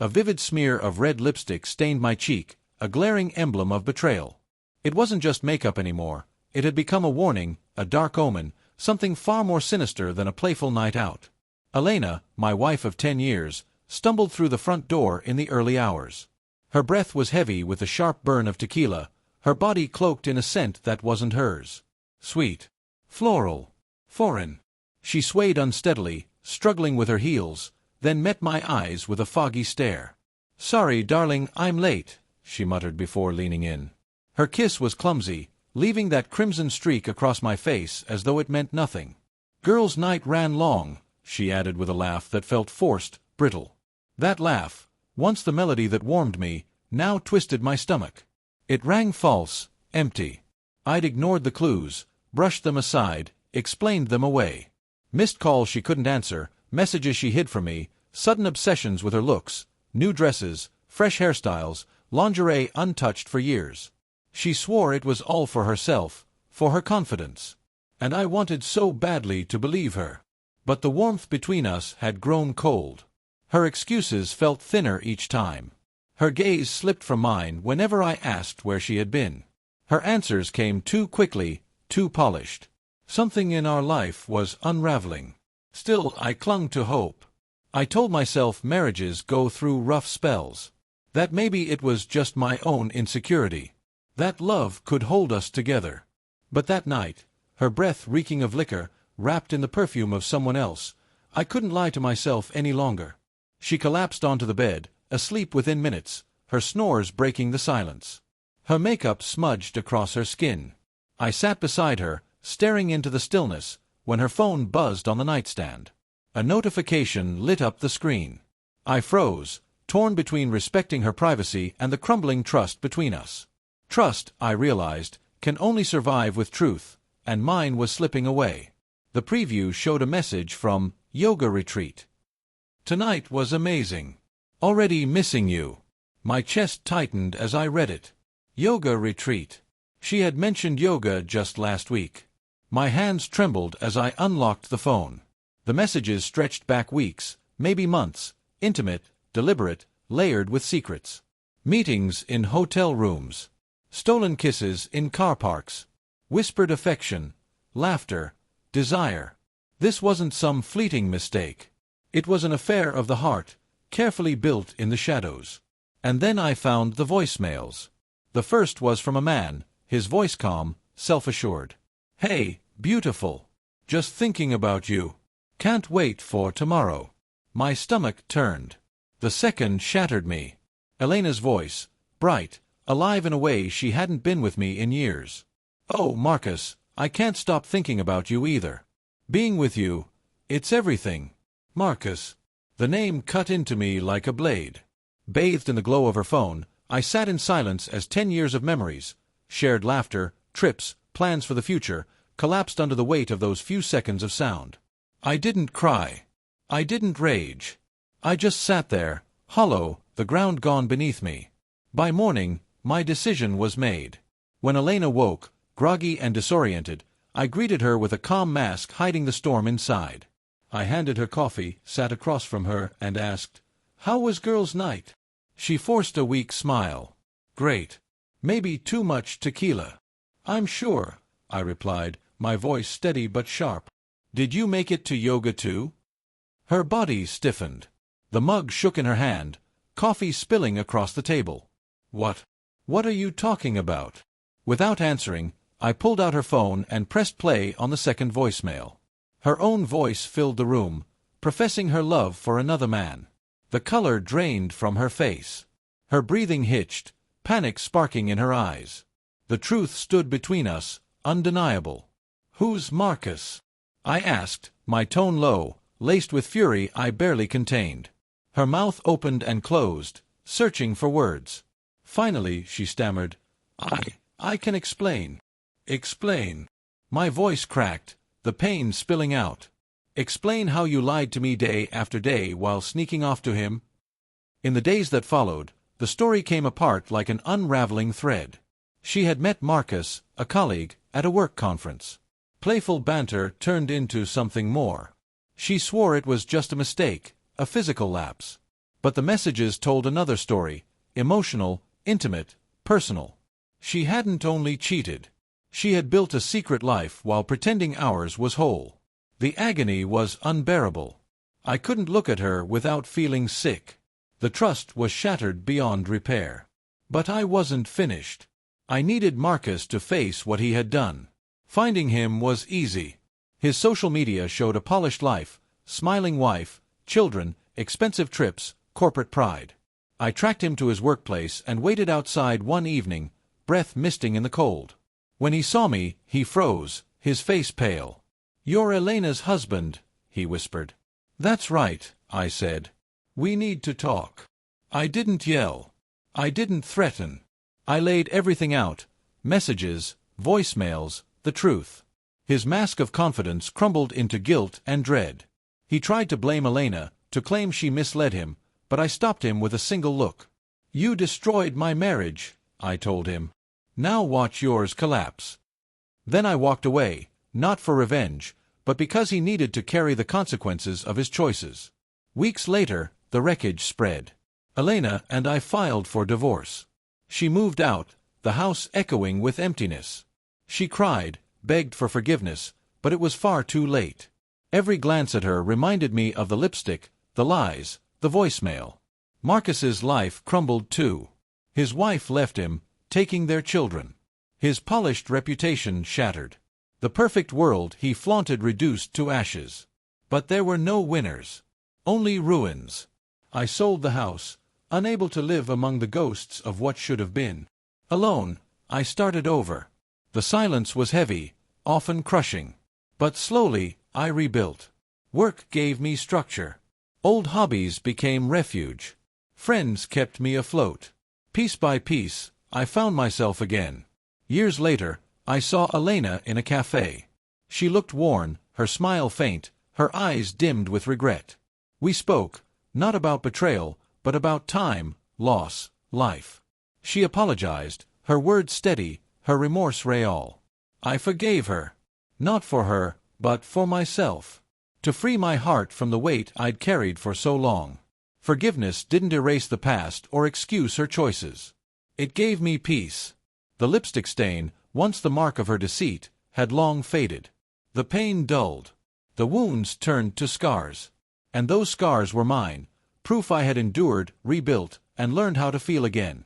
A vivid smear of red lipstick stained my cheek, a glaring emblem of betrayal. It wasn't just makeup anymore. It had become a warning, a dark omen, something far more sinister than a playful night out. Elena, my wife of 10 years, stumbled through the front door in the early hours. Her breath was heavy with the sharp burn of tequila, her body cloaked in a scent that wasn't hers. Sweet. Floral. Foreign. She swayed unsteadily, struggling with her heels, then met my eyes with a foggy stare. "Sorry, darling, I'm late," she muttered before leaning in. Her kiss was clumsy, leaving that crimson streak across my face as though it meant nothing. "Girls' night ran long," she added with a laugh that felt forced, brittle. That laugh, once the melody that warmed me, now twisted my stomach. It rang false, empty. I'd ignored the clues, brushed them aside, explained them away. Missed calls she couldn't answer, messages she hid from me, sudden obsessions with her looks, new dresses, fresh hairstyles, lingerie untouched for years. She swore it was all for herself, for her confidence. And I wanted so badly to believe her. But the warmth between us had grown cold. Her excuses felt thinner each time. Her gaze slipped from mine whenever I asked where she had been. Her answers came too quickly, too polished. Something in our life was unraveling. Still, I clung to hope. I told myself marriages go through rough spells. That maybe it was just my own insecurity. That love could hold us together. But that night, her breath reeking of liquor, wrapped in the perfume of someone else, I couldn't lie to myself any longer. She collapsed onto the bed, asleep within minutes, her snores breaking the silence. Her makeup smudged across her skin. I sat beside her, staring into the stillness, when her phone buzzed on the nightstand. A notification lit up the screen. I froze, torn between respecting her privacy and the crumbling trust between us. Trust, I realized, can only survive with truth, and mine was slipping away. The preview showed a message from Yoga Retreat. "Tonight was amazing. Already missing you." My chest tightened as I read it. Yoga Retreat. She had mentioned yoga just last week. My hands trembled as I unlocked the phone. The messages stretched back weeks, maybe months, intimate, deliberate, layered with secrets. Meetings in hotel rooms. Stolen kisses in car parks. Whispered affection, laughter, desire. This wasn't some fleeting mistake. It was an affair of the heart, carefully built in the shadows. And then I found the voicemails. The first was from a man, his voice calm, self-assured. "Hey, beautiful. Just thinking about you. Can't wait for tomorrow." My stomach turned. The second shattered me. Elena's voice, bright, alive in a way she hadn't been with me in years. "Oh, Marcus, I can't stop thinking about you either. Being with you, it's everything. Marcus." The name cut into me like a blade. Bathed in the glow of her phone, I sat in silence as 10 years of memories, shared laughter, trips, plans for the future, collapsed under the weight of those few seconds of sound. I didn't cry. I didn't rage. I just sat there, hollow, the ground gone beneath me. By morning, my decision was made. When Elena woke, groggy and disoriented, I greeted her with a calm mask hiding the storm inside. I handed her coffee, sat across from her, and asked, "How was girls' night?" She forced a weak smile. "Great. Maybe too much tequila." "I'm sure," I replied, my voice steady but sharp. "Did you make it to yoga too?" Her body stiffened. The mug shook in her hand, coffee spilling across the table. What are you talking about?" Without answering, I pulled out her phone and pressed play on the second voicemail. Her own voice filled the room, professing her love for another man. The color drained from her face. Her breathing hitched, panic sparking in her eyes. The truth stood between us, undeniable. "Who's Marcus?" I asked, my tone low, laced with fury I barely contained. Her mouth opened and closed, searching for words. Finally, she stammered, I can explain." "Explain." My voice cracked, the pain spilling out. "Explain how you lied to me day after day while sneaking off to him?" In the days that followed, the story came apart like an unraveling thread. She had met Marcus, a colleague, at a work conference. Playful banter turned into something more. She swore it was just a mistake, a physical lapse. But the messages told another story, emotional, intimate, personal. She hadn't only cheated. She had built a secret life while pretending ours was whole. The agony was unbearable. I couldn't look at her without feeling sick. The trust was shattered beyond repair. But I wasn't finished. I needed Marcus to face what he had done. Finding him was easy. His social media showed a polished life, smiling wife, children, expensive trips, corporate pride. I tracked him to his workplace and waited outside one evening, breath misting in the cold. When he saw me, he froze, his face pale. "You're Elena's husband," he whispered. "That's right," I said. "We need to talk." I didn't yell. I didn't threaten. I laid everything out, messages, voicemails, the truth. His mask of confidence crumbled into guilt and dread. He tried to blame Elena, to claim she misled him, but I stopped him with a single look. "You destroyed my marriage," I told him. "Now watch yours collapse." Then I walked away, not for revenge, but because he needed to carry the consequences of his choices. Weeks later, the wreckage spread. Elena and I filed for divorce. She moved out, the house echoing with emptiness. She cried, begged for forgiveness, but it was far too late. Every glance at her reminded me of the lipstick, the lies, the voicemail. Marcus's life crumbled too. His wife left him, taking their children. His polished reputation shattered. The perfect world he flaunted reduced to ashes. But there were no winners. Only ruins. I sold the house, unable to live among the ghosts of what should have been. Alone, I started over. The silence was heavy, often crushing. But slowly, I rebuilt. Work gave me structure. Old hobbies became refuge. Friends kept me afloat. Piece by piece, I found myself again. Years later, I saw Elena in a cafe. She looked worn, her smile faint, her eyes dimmed with regret. We spoke, not about betrayal, but about time, loss, life. She apologized, her words steady, her remorse real. I forgave her. Not for her, but for myself. To free my heart from the weight I'd carried for so long. Forgiveness didn't erase the past or excuse her choices. It gave me peace. The lipstick stain, once the mark of her deceit, had long faded. The pain dulled. The wounds turned to scars. And those scars were mine, proof I had endured, rebuilt, and learned how to feel again.